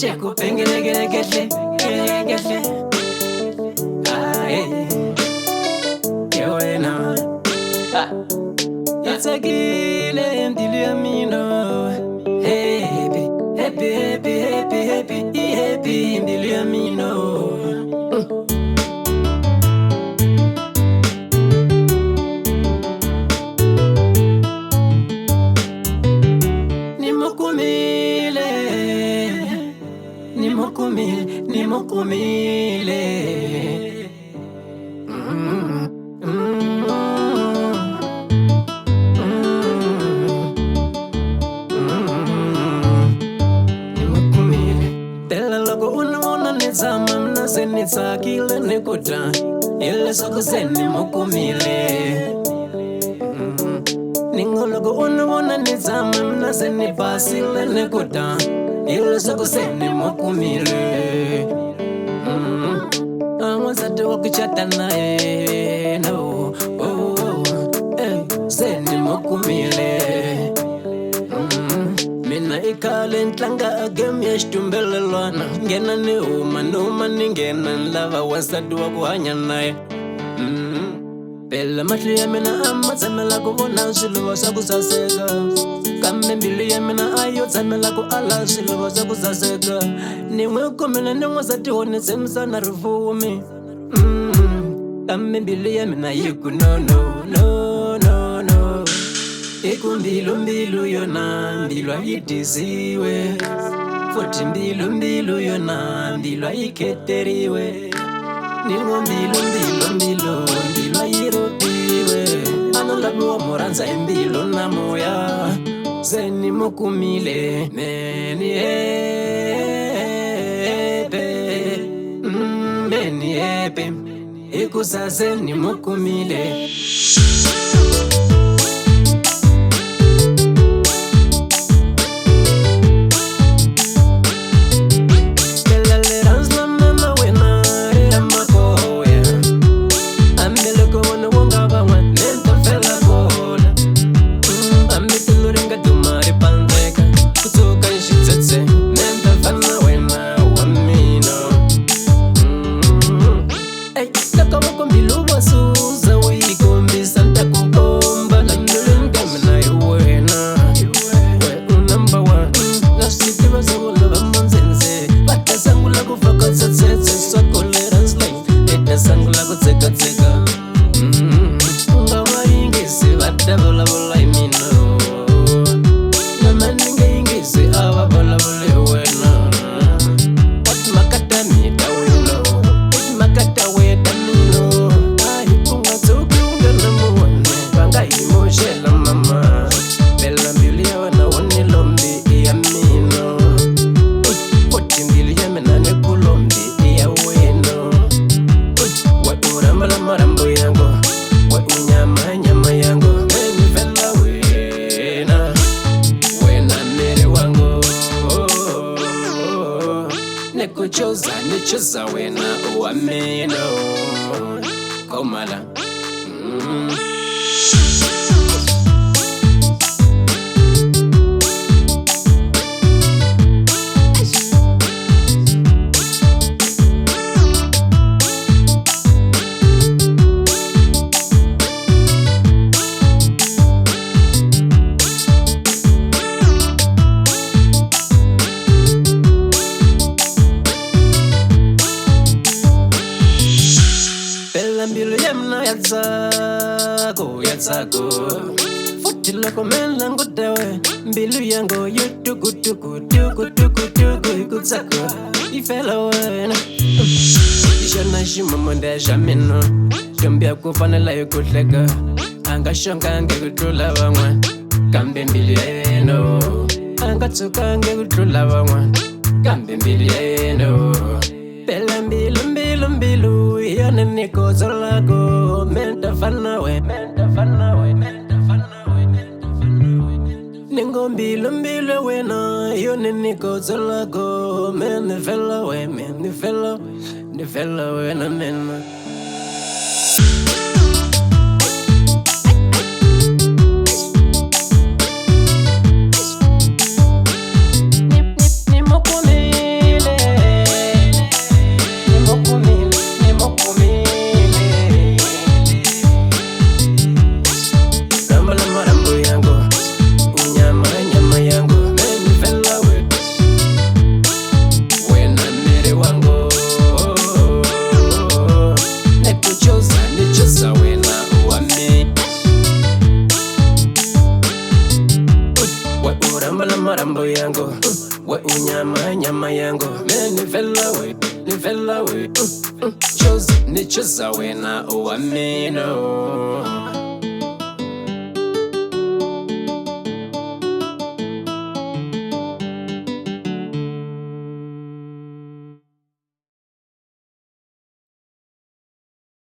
Sheko pengele gele gele gele. Yowena. It's a gile and diliamino. Happy, happy, happy, happy, happy, happy in diliamino. Nimu Kumile. Bella logo una nizama mnase nitsakile nikuta ile soko zeni mukumile. Ningo logo una nizama mnase nipasile nikuta ile soko zeni mukumile. Awanzade wakuchata nae no zeni mukumile. Mina ikale ntlanga agame yashitumbelelwana ngena ni uma ningena lava wansadu wa kuhanya naye. Bella matli ya mina amatsamela kuvona swilo swa kusaseka, kambe mbilu ya mina ayo tsamela ku ala swilo swa kusaseka. Nin'we kumile nin'we sa tihonise misana rivumi, kambe mbilu ya mina yiku no. Iku mbilu yona mbilu ayitisiwe, futhi mbilu yona mbilu ayiketeriwe. Ningo mbilu ayiropiwe, anolabi wa moranza imbilu na moya. Zeni mukumile meni epe, iku sa zeni mukumile. Nikuchoza wena uamino Kumala. Mbilu yemna yatsako futhi loko mela ngotewe mbilu yango yutukutuku ikutsako ifela wena ishona shimomonde jamino tombia kufanela yukuhleka angashonga ngekutlula vamwe kambe mbilu yeno angatsuka ngekutlula vamwe kambe mbilu yeno. Bella mbilu yone niko zolago menta fanawe. Ningo mbilu wena yone niko zolago mene fella wena mena. Nimu Kumile. nichuza wena uwami. We uramba na marambo yangu, we unyama nyama yangu. Me nivela we, nichuza wena uwami no.